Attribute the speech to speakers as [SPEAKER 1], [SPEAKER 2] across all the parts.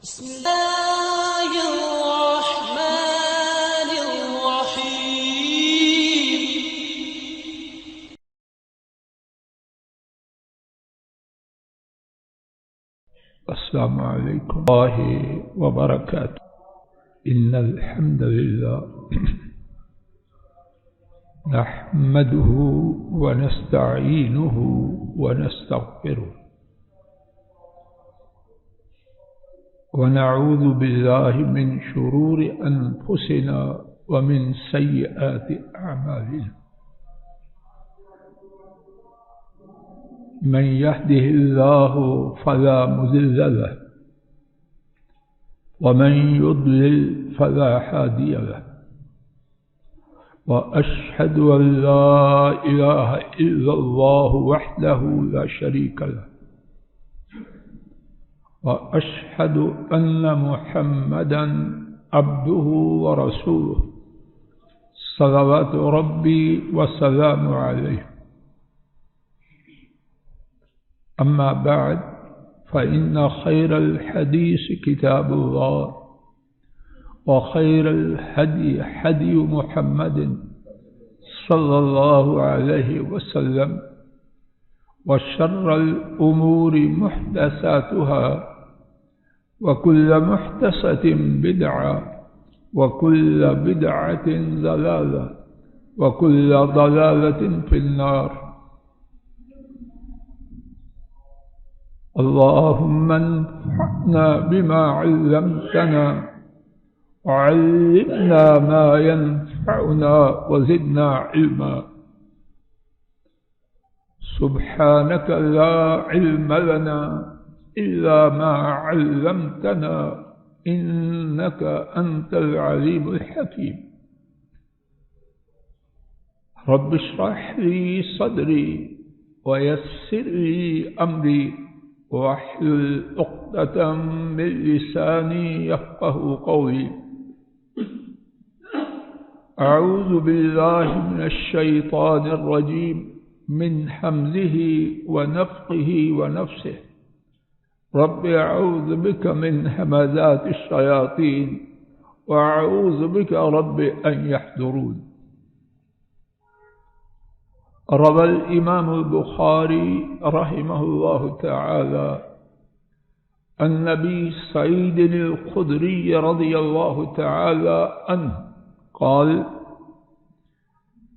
[SPEAKER 1] بسم الله الرحمن الرحيم.
[SPEAKER 2] السلام عليكم ورحمة الله وبركاته. إن الحمد لله نحمده ونستعينه ونستغفره ونعوذ بالله من شرور أنفسنا ومن سيئات أعمالنا. من يهده الله فلا مضل له ومن يضلل فلا هادي له، وأشهد أن لا إله إلا الله وحده لا شريك له، وأشهد أن محمدا عبده ورسوله صلوات ربي وسلامه عليه. أما بعد، فإن خير الحديث كتاب الله، وخير الهدي هدي محمد صلى الله عليه وسلم، وشر الأمور محدثاتها، وكل محدثة بدعة، وكل بدعة ضلالة، وكل ضلالة في النار. اللهم انفعنا بما علمتنا، وعلمنا ما ينفعنا، وزدنا علما. سبحانك لا علم لنا إلا ما علمتنا، إنك أنت العليم الحكيم. رب اشرح لي صدري ويسر لي أمري واحلل عقدة من لساني يفقهوا قولي. أعوذ بالله من الشيطان الرجيم، من همزه ونفخه ونفسه. رب أعوذ بك من همزات الشياطين، وأعوذ بك رب أن يحضرون. روى الإمام البخاري رحمه الله تعالى عن أبي سعيد الخدري رضي الله تعالى عنه قال: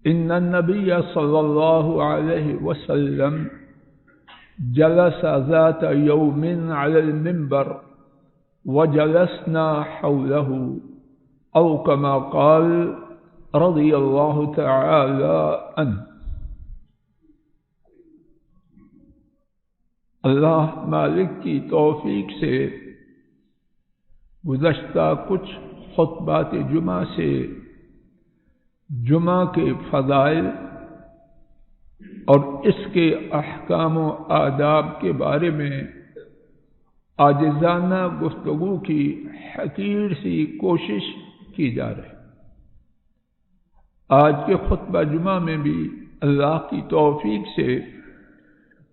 [SPEAKER 2] إن النبي صلى الله عليه وسلم جلس ذات يوم على المنبر وجلسنا حوله، أو كما قال رضي الله تعالى عنه. اللہ مالک کی توفیق سے گزشتہ کچھ خطبات جمعہ سے جمعہ کے فضائل اور اس کے احکام و آداب کے بارے میں عاجزانہ گفتگو کی حقیر سی کوشش کی جا رہی. آج کے خطبہ جمعہ میں بھی اللہ کی توفیق سے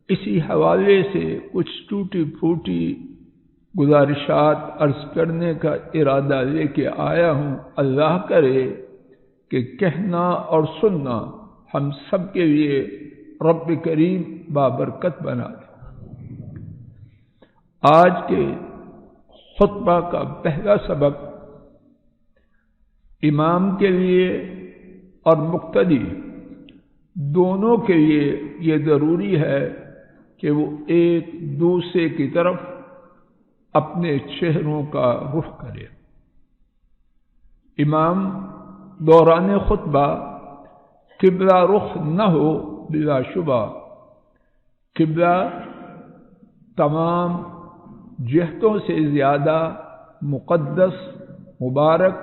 [SPEAKER 2] اسی حوالے سے کچھ ٹوٹی پھوٹی گزارشات عرض کرنے کا ارادہ لے کے آیا ہوں. اللہ کرے کہ کہنا اور سننا ہم سب کے لیے رب کریم بابرکت بنا دے. آج کے خطبہ کا پہلا سبق امام کے لیے اور مقتدی دونوں کے لیے یہ ضروری ہے کہ وہ ایک دوسرے کی طرف اپنے چہروں کا رخ کرے. امام دوران خطبہ قبلہ رخ نہ ہو بلا شبہ. قبلہ تمام جہتوں سے زیادہ مقدس، مبارک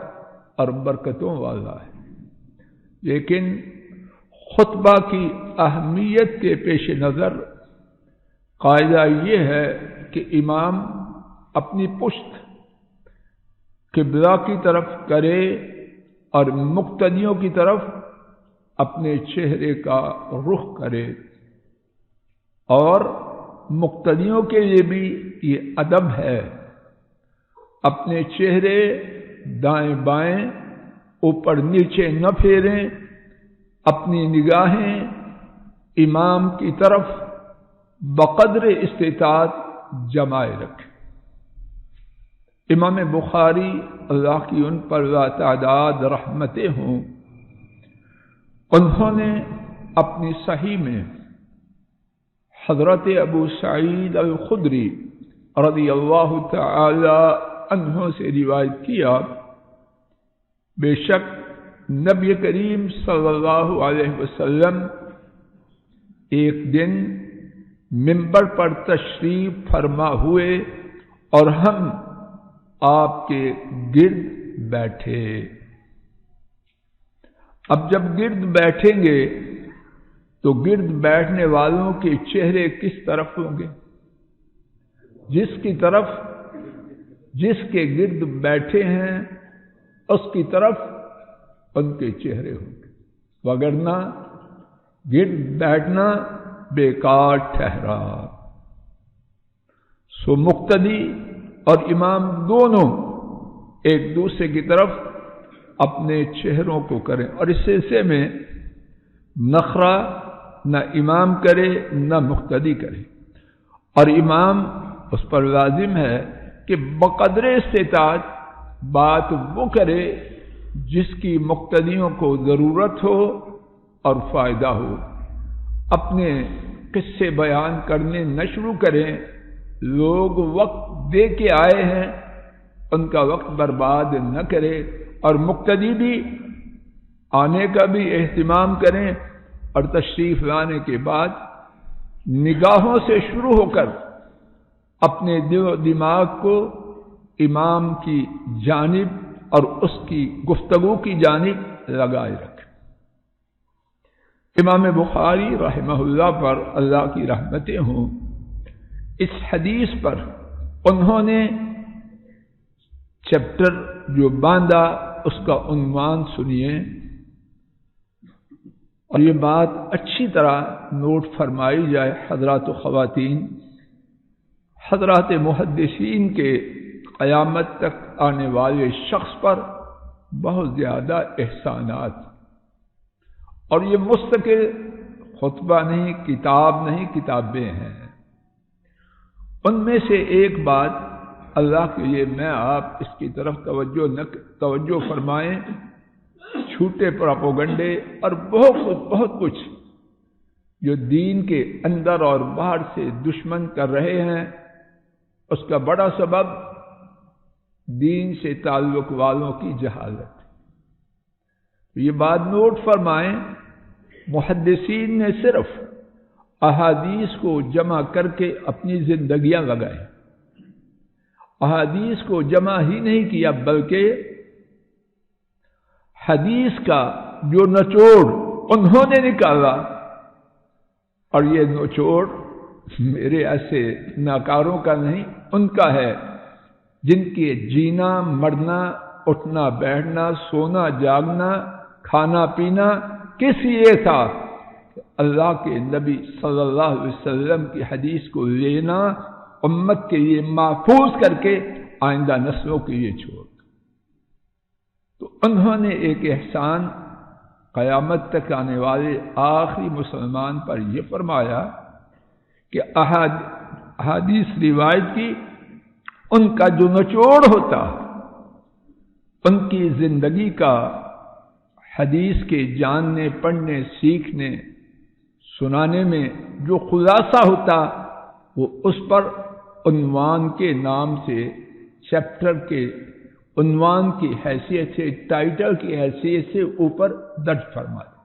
[SPEAKER 2] اور برکتوں والا ہے، لیکن خطبہ کی اہمیت کے پیش نظر قاعدہ یہ ہے کہ امام اپنی پشت قبلہ کی طرف کرے اور مقتدیوں کی طرف اپنے چہرے کا رخ کرے. اور مقتدیوں کے لیے بھی یہ ادب ہے اپنے چہرے دائیں بائیں اوپر نیچے نہ پھیریں، اپنی نگاہیں امام کی طرف بقدر استطاعت جمائے رکھیں۔ امام بخاری اللہ کی ان پر تعداد رحمتیں ہوں، انہوں نے اپنی صحیح میں حضرت ابو سعید الخدری رضی اللہ تعالی عنہ سے روایت کیا، بے شک نبی کریم صلی اللہ علیہ وسلم ایک دن منبر پر تشریف فرما ہوئے اور ہم آپ کے گرد بیٹھے۔ اب جب گرد بیٹھیں گے تو گرد بیٹھنے والوں کے چہرے کس طرف ہوں گے؟ جس کے گرد بیٹھے ہیں اس کی طرف ان کے چہرے ہوں گے، وگرنہ گرد بیٹھنا بیکار ٹھہرا۔ سو مقتدی اور امام دونوں ایک دوسرے کی طرف اپنے چہروں کو کریں، اور اس سلسلے میں نخرہ نہ امام کرے نہ مقتدی کرے، اور امام اس پر لازم ہے کہ بقدر استطاعت بات وہ کرے جس کی مقتدیوں کو ضرورت ہو اور فائدہ ہو۔ اپنے قصے بیان کرنے نہ شروع کریں، لوگ وقت دے کے آئے ہیں، ان کا وقت برباد نہ کرے، اور مقتدی بھی آنے کا بھی اہتمام کریں، اور تشریف لانے کے بعد نگاہوں سے شروع ہو کر اپنے دل و دماغ کو امام کی جانب اور اس کی گفتگو کی جانب لگائے رکھیں۔ امام بخاری رحمہ اللہ پر اللہ کی رحمتیں ہوں، اس حدیث پر انہوں نے چیپٹر جو باندھا اس کا عنوان سنیے، اور یہ بات اچھی طرح نوٹ فرمائی جائے حضرات و خواتین۔ حضرات محدثین کے قیامت تک آنے والے شخص پر بہت زیادہ احسانات، اور یہ مستقل خطبہ نہیں، کتاب نہیں، کتابیں ہیں۔ ان میں سے ایک بات اللہ کے لیے میں آپ اس کی طرف توجہ فرمائیں، چھوٹے پراپوگنڈے اور بہت کچھ جو دین کے اندر اور باہر سے دشمن کر رہے ہیں، اس کا بڑا سبب دین سے تعلق والوں کی جہالت۔ یہ بات نوٹ فرمائیں، محدثین نے صرف احادیث کو جمع کر کے اپنی زندگیاں لگائیں، احادیث کو جمع ہی نہیں کیا، بلکہ حدیث کا جو نچوڑ انہوں نے نکالا، اور یہ نچوڑ میرے ایسے ناکاروں کا نہیں، ان کا ہے جن کے جینا مرنا، اٹھنا بیٹھنا، سونا جاگنا، کھانا پینا کس لیے تھا؟ اللہ کے نبی صلی اللہ علیہ وسلم کی حدیث کو لینا، امت کے لیے محفوظ کر کے آئندہ نسلوں کے لیے چھوڑ۔ تو انہوں نے ایک احسان قیامت تک آنے والے آخری مسلمان پر یہ فرمایا کہ احادیث روایت کی ان کا جو نچوڑ ہوتا، ان کی زندگی کا حدیث کے جاننے، پڑھنے، سیکھنے، سنانے میں جو خلاصہ ہوتا، وہ اس پر عنوان کے نام سے، چیپٹر کے عنوان کی حیثیت سے، ٹائٹل کی حیثیت سے اوپر درج فرما دیں۔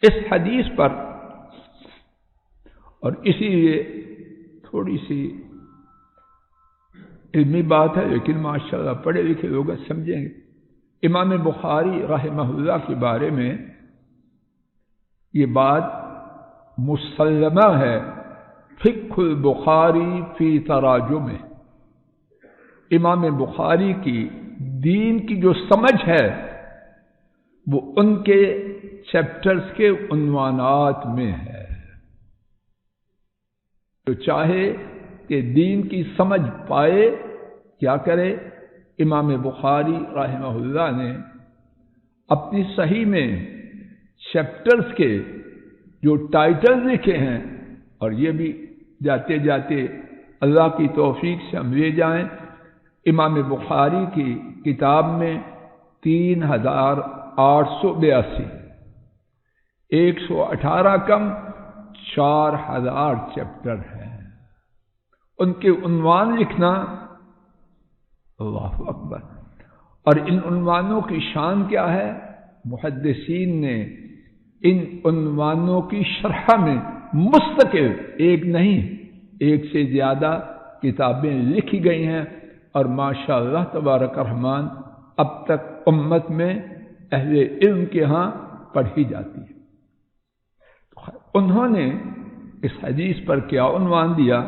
[SPEAKER 2] اس حدیث پر، اور اسی لیے تھوڑی سی علمی بات ہے لیکن ماشاءاللہ پڑھے لکھے لوگ سمجھیں گے، امام بخاری رحمہ اللہ کے بارے میں یہ بات مسلمہ ہے، فقہ البخاری فی تراجم میں امام بخاری کی دین کی جو سمجھ ہے وہ ان کے چیپٹرز کے عنوانات میں ہے۔ جو چاہے کہ دین کی سمجھ پائے، کیا کرے؟ امام بخاری رحمہ اللہ نے اپنی صحیح میں چیپٹرز کے جو ٹائٹل لکھے ہیں، اور یہ بھی جاتے جاتے اللہ کی توفیق سے ہم لے جائیں، امام بخاری کی کتاب میں 3882 118 کم 4000 چیپٹر ہیں۔ ان کے عنوان لکھنا، اللہ اکبر! اور ان عنوانوں کی شان کیا ہے؟ محدثین نے ان عنوانوں کی شرح میں مستقل ایک نہیں، ایک سے زیادہ کتابیں لکھی گئی ہیں، اور ماشاء اللہ تبارک الرحمن اب تک امت میں اہل علم کے ہاں پڑھی جاتی ہے۔ انہوں نے اس حدیث پر کیا عنوان دیا؟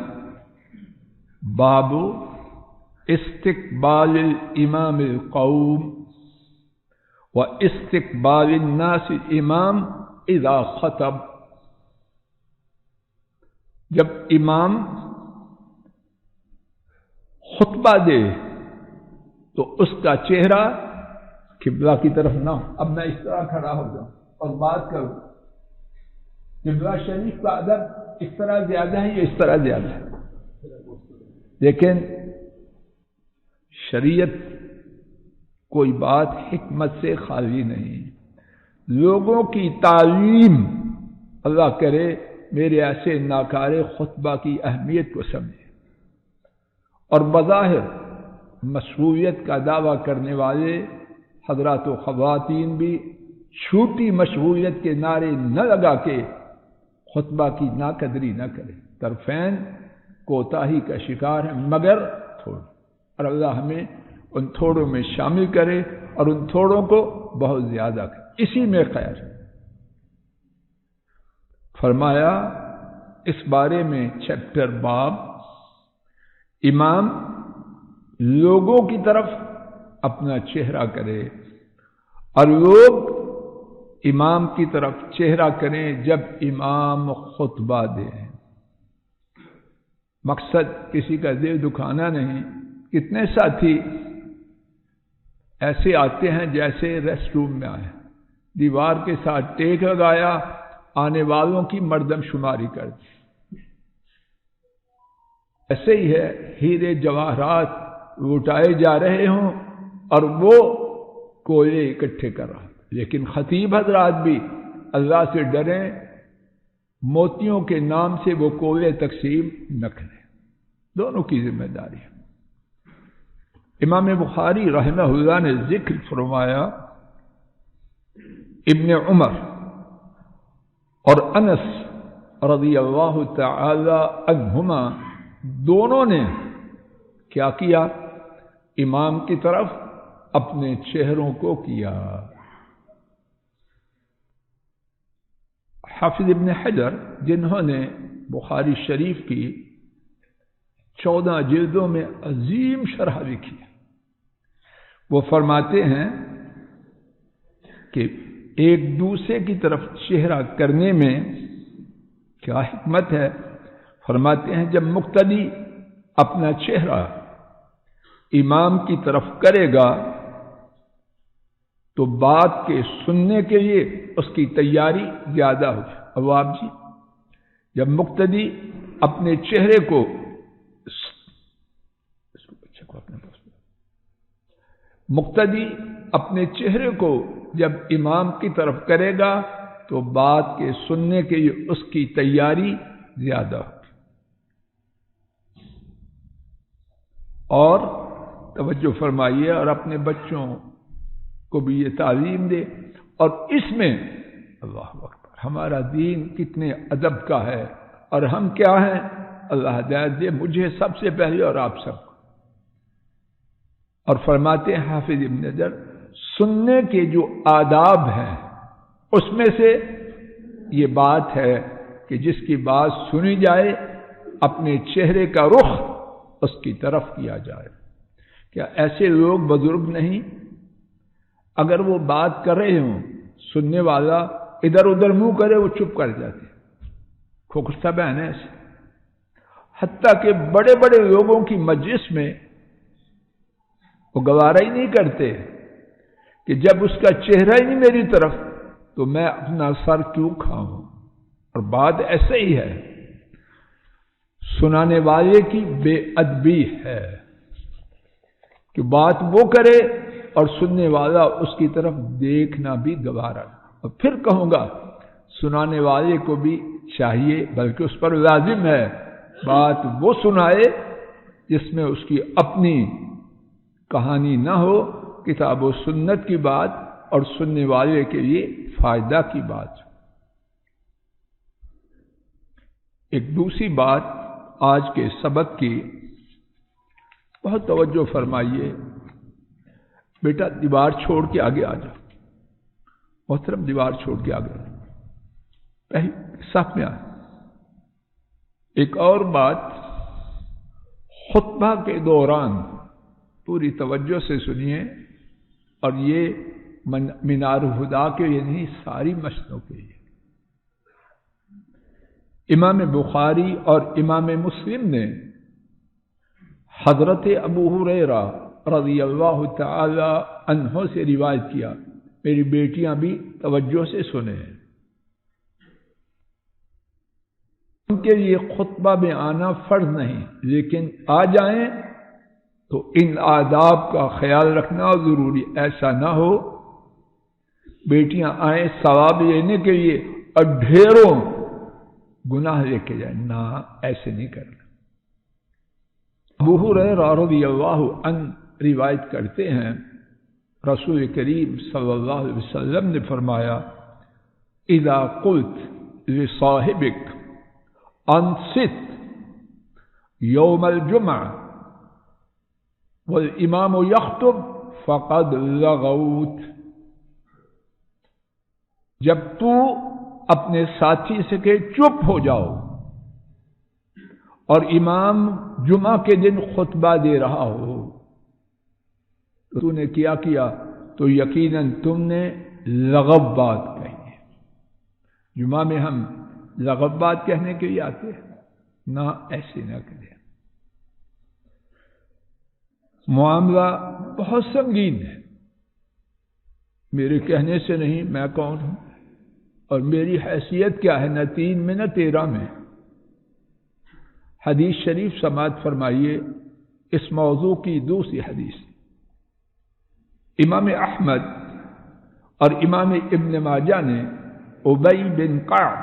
[SPEAKER 2] باب استقبال الامام القوم و استقبال الناس الامام اذا خطب۔ جب امام خطبہ دے تو اس کا چہرہ قبلہ کی طرف نہ ہو۔ اب میں اس طرح کھڑا ہو جاؤں اور بات کروں، قبلہ شریف کا ادب اس طرح زیادہ ہے یا اس طرح زیادہ ہے؟ لیکن شریعت کوئی بات حکمت سے خالی نہیں۔ لوگوں کی تعلیم، اللہ کرے میرے ایسے ناکار خطبہ کی اہمیت کو سمجھے، اور بظاہر مشروعیت کا دعویٰ کرنے والے حضرات و خواتین بھی چھوٹی مشروعیت کے نعرے نہ لگا کے خطبہ کی ناقدری نہ کرے۔ طرفین کوتاہی کا شکار ہیں، مگر تھوڑے، اور اللہ ہمیں ان تھوڑوں میں شامل کرے اور ان تھوڑوں کو بہت زیادہ کرے، اسی میں خیر۔ فرمایا اس بارے میں چیپٹر باب، امام لوگوں کی طرف اپنا چہرہ کرے اور لوگ امام کی طرف چہرہ کریں جب امام خطبہ دے۔ مقصد کسی کا دل دکھانا نہیں۔ کتنے ساتھی ایسے آتے ہیں جیسے ریسٹ روم میں آئے، دیوار کے ساتھ ٹیک لگایا، آنے والوں کی مردم شماری کر دی۔ ایسے ہی ہے، ہیرے جواہرات لوٹائے جا رہے ہوں اور وہ کوئلے اکٹھے کر رہا۔ لیکن خطیب حضرات بھی اللہ سے ڈریں، موتیوں کے نام سے وہ کوئلے تقسیم نہ کریں، دونوں کی ذمہ داری ہے۔ امام بخاری رحمہ اللہ نے ذکر فرمایا، ابن عمر اور انس رضی اللہ تعالی عنہما دونوں نے کیا کیا؟ امام کی طرف اپنے چہروں کو کیا۔ حافظ ابن حجر جنہوں نے بخاری شریف کی 14 جلدوں میں عظیم شرح لکھی، وہ فرماتے ہیں کہ ایک دوسرے کی طرف چہرہ کرنے میں کیا حکمت ہے؟ فرماتے ہیں جب مقتدی اپنا چہرہ امام کی طرف کرے گا تو بات کے سننے کے لیے اس کی تیاری زیادہ ہوگی۔ ابواب جی، جب مقتدی اپنے چہرے کو جب امام کی طرف کرے گا تو بات کے سننے کے لیے اس کی تیاری زیادہ ہوگی۔ اور توجہ فرمائیے، اور اپنے بچوں کو بھی یہ تعلیم دے، اور اس میں اللہ اکبر ہمارا دین کتنے ادب کا ہے، اور ہم کیا ہیں؟ اللہ ہدایت دے مجھے سب سے پہلے اور آپ سب کو۔ اور فرماتے ہیں حافظ ابن حجر، سننے کے جو آداب ہیں اس میں سے یہ بات ہے کہ جس کی بات سنی جائے اپنے چہرے کا رخ اس کی طرف کیا جائے۔ کیا ایسے لوگ بزرگ نہیں؟ اگر وہ بات کر رہے ہوں، سننے والا ادھر ادھر منہ کرے، وہ چپ کر جاتے، کھوکھتا بہن ہے ایسے۔ حتیٰ کہ بڑے بڑے لوگوں کی مجلس میں وہ گوارا ہی نہیں کرتے کہ جب اس کا چہرہ ہی نہیں میری طرف تو میں اپنا سر کیوں کھاؤں. اور بات ایسے ہی ہے، سنانے والے کی بے ادبی ہے کہ بات وہ کرے اور سننے والا اس کی طرف دیکھنا بھی گوارا. اور پھر کہوں گا سنانے والے کو بھی چاہیے، بلکہ اس پر لازم ہے، بات وہ سنائے جس میں اس کی اپنی کہانی نہ ہو، کتاب و سنت کی بات اور سننے والے کے لیے فائدہ کی بات. ایک دوسری بات آج کے سبق کی، بہت توجہ فرمائیے. بیٹا دیوار چھوڑ کے آگے آ جا، محترم دیوار چھوڑ کے آگے پہلے صف میں آ. ایک اور بات، خطبہ کے دوران پوری توجہ سے سنیے، اور یہ مینار الہدیٰ کے لیے نہیں، ساری مسجدوں کے لیے. امام بخاری اور امام مسلم نے حضرت ابو ہریرہ رضی اللہ تعالی عنہ سے روایت کیا، میری بیٹیاں بھی توجہ سے سنیں، ان کے لیے خطبہ میں آنا فرض نہیں، لیکن آ جائیں تو ان آداب کا خیال رکھنا ضروری. ایسا نہ ہو بیٹیاں آئیں ثواب لینے کے لیے اور ڈھیروں گناہ لے کے جائیں، نہ، ایسے نہیں کرنا. ابو ہریرہ رضی اللہ عنہ روایت کرتے ہیں، رسول کریم صلی اللہ علیہ وسلم نے فرمایا، اذا قلت لصاحبک انصت یوم الجمعہ والامام یخطب فقد لغوت. جب تو اپنے ساتھی سے کہ چپ ہو جاؤ اور امام جمعہ کے دن خطبہ دے رہا ہو تو نے کیا تو یقیناً تم نے لغو بات کہی ہے. جمعہ میں ہم لغو بات کہنے کے لیے آتے ہیں، نہ، ایسے نہ کریں. معاملہ بہت سنگین ہے، میرے کہنے سے نہیں، میں کون ہوں اور میری حیثیت کیا ہے، نہ 3 میں نہ 13 میں. حدیث شریف سماعت فرمائیے. اس موضوع کی دوسری حدیث امام احمد اور امام ابن ماجہ نے ابی بن کعب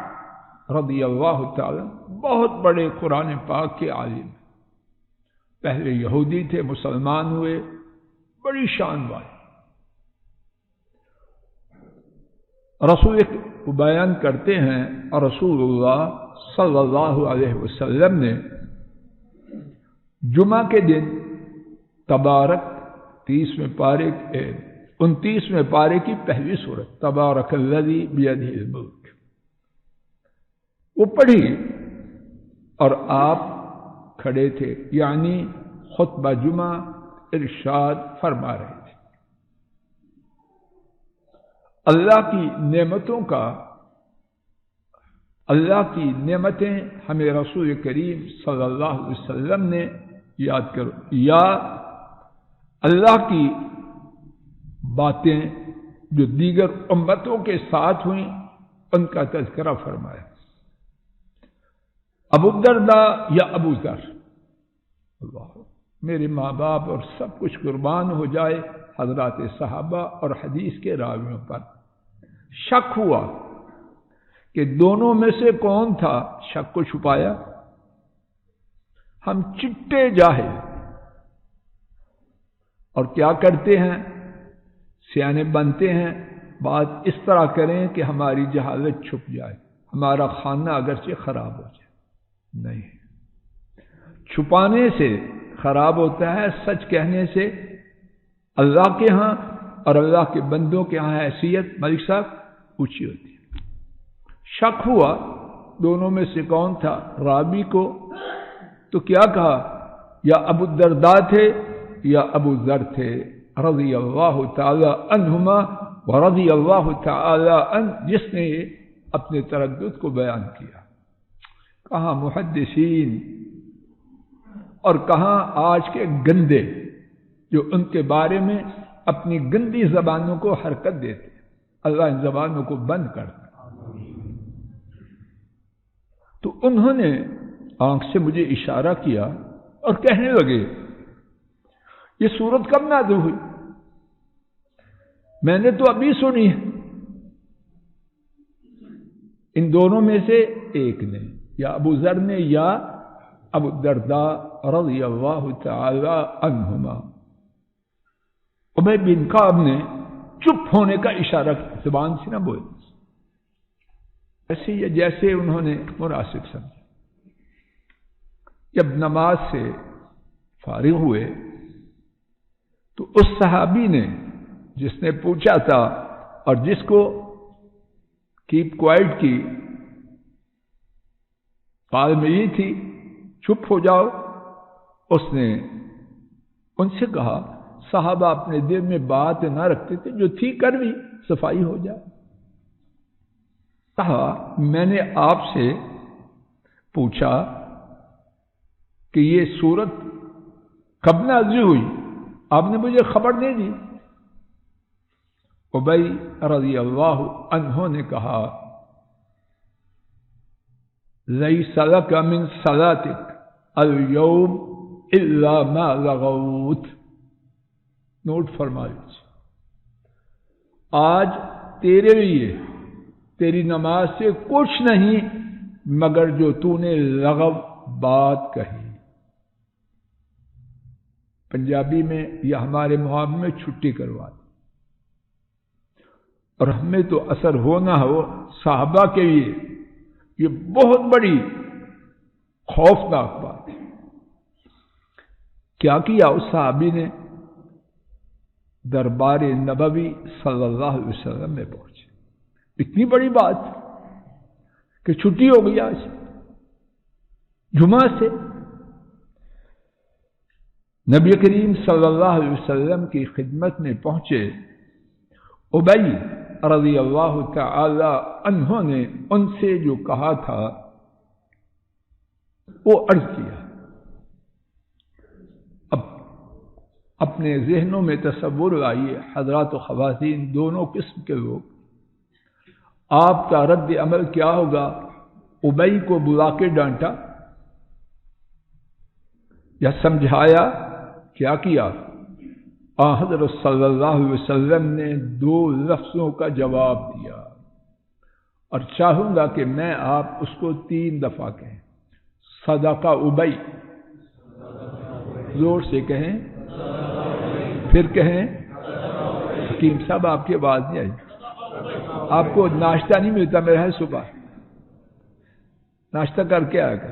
[SPEAKER 2] رضی اللہ تعالی، بہت بڑے قرآن پاک کے عالم، پہلے یہودی تھے، مسلمان ہوئے، بڑی شان والے. رسول کو بیان کرتے ہیں، اور رسول اللہ صلی اللہ علیہ وسلم نے جمعہ کے دن تبارک 29ویں پارے کی پہلی سورت تبارک الذی بیدہ الملک وہ پڑھی، اور آپ کھڑے تھے، یعنی خطبہ جمعہ ارشاد فرما رہے تھے. اللہ کی نعمتیں ہمیں رسول کریم صلی اللہ علیہ وسلم نے یاد کرو، یا اللہ کی باتیں جو دیگر امتوں کے ساتھ ہوئیں ان کا تذکرہ فرمایا. ابو الدرداء یا ابو ذر، اللہ میرے ماں باپ اور سب کچھ قربان ہو جائے، حضرات صحابہ اور حدیث کے راویوں پر شک ہوا کہ دونوں میں سے کون تھا. شک کو چھپایا. ہم چٹے جاہل اور کیا کرتے ہیں، سیانے بنتے ہیں، بات اس طرح کریں کہ ہماری جہالت چھپ جائے، ہمارا کھانا اگرچہ خراب ہو جائے. نہیں، چھپانے سے خراب ہوتا ہے، سچ کہنے سے اللہ کے ہاں اور اللہ کے بندوں کے ہاں حیثیت ملک صاحب اونچی ہوتی ہے. شک ہوا دونوں میں سے کون تھا، راوی کو، تو کیا کہا، یا ابو الدرداء تھے یا ابو ذر تھے رضی اللہ تعالی عنہما ورضی اللہ تعالی عنہ، جس نے اپنے تردد کو بیان کیا. کہاں محدثین اور کہاں آج کے گندے جو ان کے بارے میں اپنی گندی زبانوں کو حرکت دیتے. اللہ ان زبانوں کو بند کر دے. تو انہوں نے آنکھ سے مجھے اشارہ کیا اور کہنے لگے یہ سورت کب نازل ہوئی؟ میں نے تو ابھی سنی ہے. ان دونوں میں سے ایک نے، یا ابو ذر نے یا ابو الدرداء رضی اللہ تعالی عنہما. ابی بن کعب نے چپ ہونے کا اشارہ کیا، زبان سے نہ بولے، ایسے یا جیسے انہوں نے مناسب سمجھا. جب نماز سے فارغ ہوئے تو اس صحابی نے جس نے پوچھا تھا اور جس کو کیپ کوائٹ کی قال میں یہ تھی چپ ہو جاؤ، اس نے ان سے کہا صحابہ اپنے دل میں بات نہ رکھتے تھے، جو تھی کر بھی صفائی ہو جائے. کہا میں نے آپ سے پوچھا کہ یہ سورت کب نازل ہوئی، آپ نے مجھے خبر نہیں دی. ابی رضی اللہ عنہ نے کہا لیس لک من صلاتک اليوم الا ما لغوت. نوٹ فرما لیجیے، آج تیرے لیے تیری نماز سے کچھ نہیں مگر جو تو نے لغو بات کہی. پنجابی میں یا ہمارے معاملے میں چھٹی کروا دی. اور ہمیں تو اثر ہو نہ ہو، صحابہ کے لیے یہ بہت بڑی خوفناک بات ہے. کیا کیا اس صحابی نے؟ دربار نبوی صلی اللہ علیہ وسلم میں پہنچے. اتنی بڑی بات کہ چھٹی ہو گئی آج جمعہ سے. نبی کریم صلی اللہ علیہ وسلم کی خدمت میں پہنچے. ابی رضی اللہ تعالی عنہ نے ان سے جو کہا تھا وہ عرض کیا. اب اپنے ذہنوں میں تصور لائیے، حضرات و خواتین دونوں قسم کے لوگ، آپ کا رد عمل کیا ہوگا؟ ابی کو بلا کے ڈانٹا یا سمجھایا؟ کیا کیا؟ حضرت صلی اللہ علیہ وسلم نے 2 لفظوں کا جواب دیا اور چاہوں گا کہ میں آپ اس کو 3 دفعہ کہیں. صدق ابی، زور سے کہیں، پھر کہیں. حکیم صاحب آپ کی آواز نہیں آئی. آپ کو ناشتہ نہیں ملتا میرا ہے؟ صبح ناشتہ کر کے آئے گا.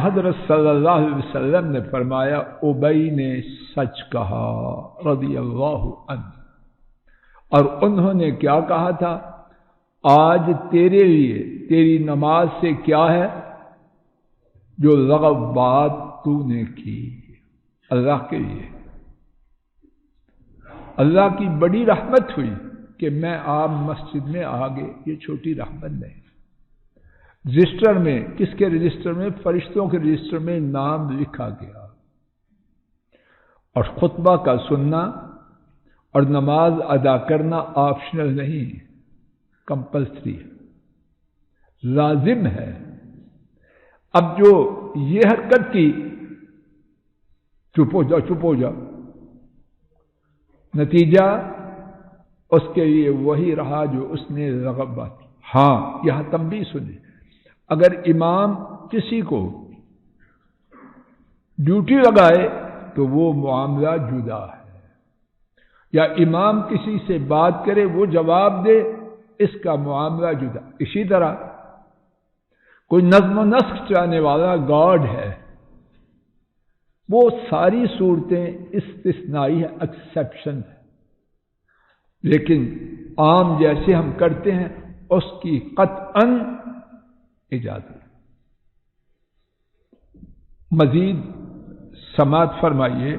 [SPEAKER 2] حضرت صلی اللہ علیہ وسلم نے فرمایا ابی نے سچ کہا رضی اللہ عنہ. اور انہوں نے کیا کہا تھا؟ آج تیرے لیے تیری نماز سے کیا ہے جو لغو بات تو نے کی. اللہ کے لیے اللہ کی بڑی رحمت ہوئی کہ میں آپ مسجد میں آ گئے. یہ چھوٹی رحمت نہیں. رجسٹر میں، کس کے رجسٹر میں؟ فرشتوں کے رجسٹر میں نام لکھا گیا. اور خطبہ کا سننا اور نماز ادا کرنا آپشنل نہیں، کمپلسری ہے، لازم ہے. اب جو یہ حرکت کی چپ ہو جاؤ چپ ہو جاؤ، نتیجہ اس کے لیے وہی رہا جو اس نے لغو بات کی. ہاں یہاں تنبیہ سنیں، اگر امام کسی کو ڈیوٹی لگائے تو وہ معاملہ جدا ہے، یا امام کسی سے بات کرے وہ جواب دے، اس کا معاملہ جدا. اسی طرح کوئی نظم و نسق چاہنے والا گارڈ ہے، وہ ساری صورتیں استثنائی ہے، ایکسیپشن ہے، لیکن عام جیسے ہم کرتے ہیں اس کی قطعاً اجازت. مزید سماعت فرمائیے.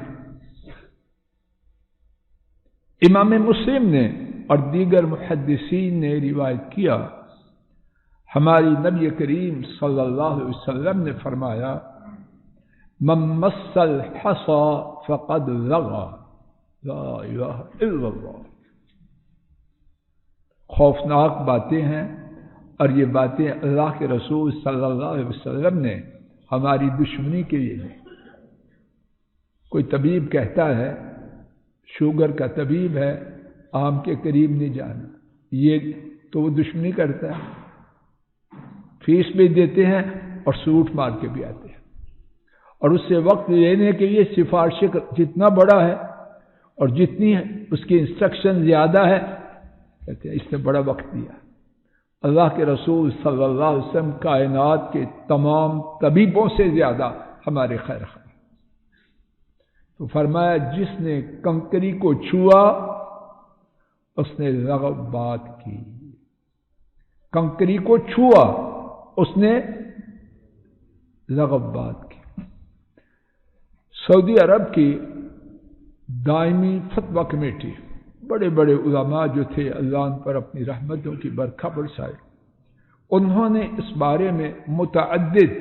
[SPEAKER 2] امام مسلم نے اور دیگر محدثین نے روایت کیا، ہماری نبی کریم صلی اللہ علیہ وسلم نے فرمایا من مس الحصى فقد لغى لا الہ الا اللہ. خوفناک باتیں ہیں، اور یہ باتیں اللہ کے رسول صلی اللہ علیہ وسلم نے ہماری دشمنی کے لیے دی. کوئی طبیب کہتا ہے، شوگر کا طبیب ہے، آم کے قریب نہیں جانا، یہ تو وہ دشمنی کرتا ہے. فیس بھی دیتے ہیں اور سوٹ مار کے بھی آتے ہیں، اور اس سے وقت لینے کے لیے سفارش جتنا بڑا ہے اور جتنی اس کی انسٹرکشن زیادہ ہے، کہتے ہیں اس نے بڑا وقت دیا. اللہ کے رسول صلی اللہ علیہ وسلم کائنات کے تمام طبیبوں سے زیادہ ہمارے خیر خواہ. تو فرمایا جس نے کنکری کو چھوا اس نے لغو بات کی. کنکری کو چھوا اس نے لغو بات کی. سعودی عرب کی دائمی فتویٰ کمیٹی، بڑے بڑے علماء جو تھے، اللہ ان پر اپنی رحمتوں کی برکھا برسائے، انہوں نے اس بارے میں متعدد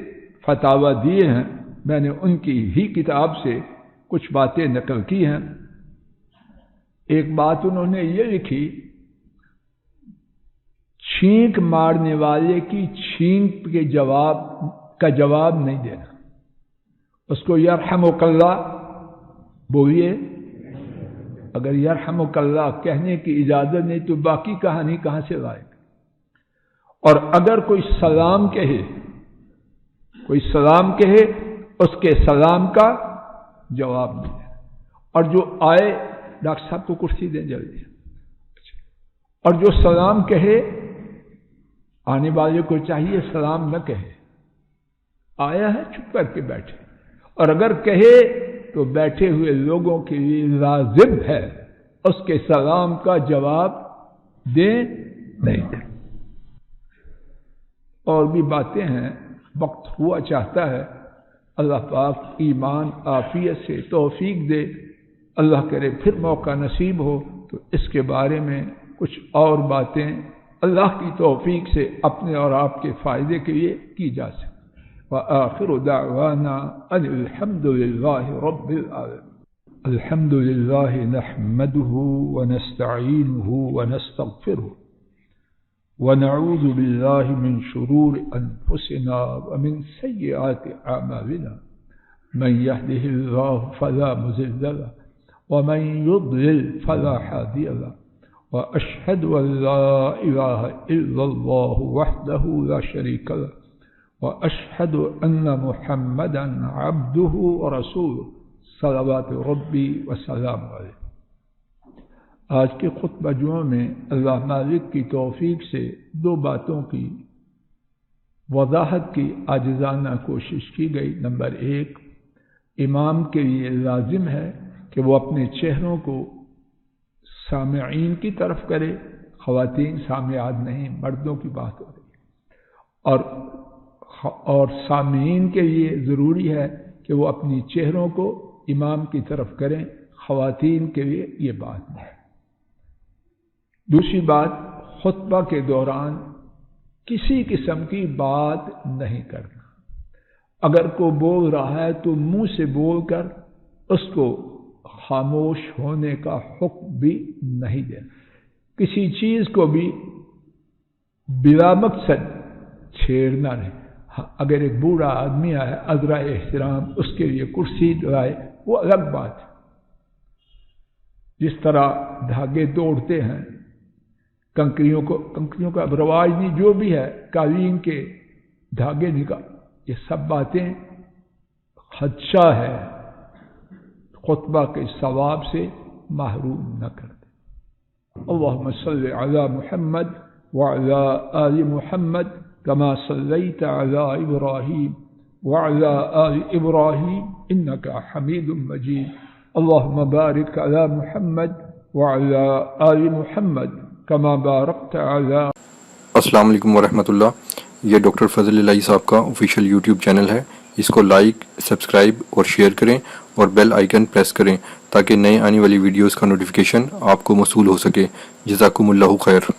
[SPEAKER 2] فتاوی دیے ہیں. میں نے ان کی ہی کتاب سے کچھ باتیں نقل کی ہیں. ایک بات انہوں نے یہ لکھی، چھینک مارنے والے کی چھینک کے جواب نہیں دینا. اس کو یرحمک اللہ بولیے، اگر یرحمک اللہ کہنے کی اجازت نہیں تو باقی کہانی کہاں سے لائے گا. اور اگر کوئی سلام کہے اس کے سلام کا جواب نہیں دینا. اور جو آئے ڈاکٹر صاحب کو کرسی دیں جلدی. اور جو سلام کہے، آنے والے کو چاہیے سلام نہ کہے، آیا ہے چپ کر کے بیٹھے، اور اگر کہے تو بیٹھے ہوئے لوگوں کے لیے لازم ہے اس کے سلام کا جواب دیں نہیں دیں. اور بھی باتیں ہیں، وقت ہوا چاہتا ہے. اللہ پاک ایمان عافیت سے توفیق دے. اللہ کرے پھر موقع نصیب ہو تو اس کے بارے میں کچھ اور باتیں اللہ کی توفیق سے اپنے اور آپ کے فائدے کے لیے کی جا سکے. وآخر دعوانا ان الحمد للہ رب العالمین. الحمد للہ نحمده ونستعینه ونستغفره ونعوذ باللہ من شرور انفسنا ومن سیئات اعمالنا من يهده الله فلا مضل له ومن يضلل فلا هادي له واشهد ان لا اله الا الله وحده لا شريك له واشهد ان محمدا عبده ورسوله صلوات ربی وسلام علیہ. آج کے خطبہ جمعہ میں اللہ مالک کی توفیق سے دو باتوں کی وضاحت کی عاجزانہ کوشش کی گئی. نمبر ایک، امام کے لیے لازم ہے کہ وہ اپنے چہروں کو سامعین کی طرف کرے. خواتین سامعات نہیں، مردوں کی بات ہو رہی ہے. اور سامعین کے لیے ضروری ہے کہ وہ اپنی چہروں کو امام کی طرف کریں. خواتین کے لیے یہ بات نہیں. دوسری بات، خطبہ کے دوران کسی قسم کی بات نہیں کرنا. اگر کوئی بول رہا ہے تو منہ سے بول کر اس کو خاموش ہونے کا حکم بھی نہیں دینا. کسی چیز کو بھی بلا مقصد چھیڑنا نہیں. اگر ایک بوڑھا آدمی آئے عذرا احترام اس کے لیے کرسی لائے وہ الگ بات ہے. جس طرح دھاگے توڑتے ہیں، کنکریوں کا رواج نہیں، جو بھی ہے قالین کے دھاگے نکال، یہ سب باتیں خدشہ ہے خطبہ کے ثواب سے محروم نہ کر دے. اللہم صلی علی محمد وعلی آل محمد كما صليت على إبراهيم وعلى آل إبراهيم إنك حميد مجيد. اللهم بارك على محمد وعلى آل محمد كما باركت على.
[SPEAKER 3] السلام علیکم ورحمۃ اللہ. یہ ڈاکٹر فضل الہی صاحب کا آفیشیل یوٹیوب چینل ہے. اس کو لائک، سبسکرائب اور شیئر کریں اور بیل آئیکن پریس کریں تاکہ نئے آنے والی ویڈیوز کا نوٹیفیکیشن آپ کو موصول ہو سکے. جزاکم اللہ خیر.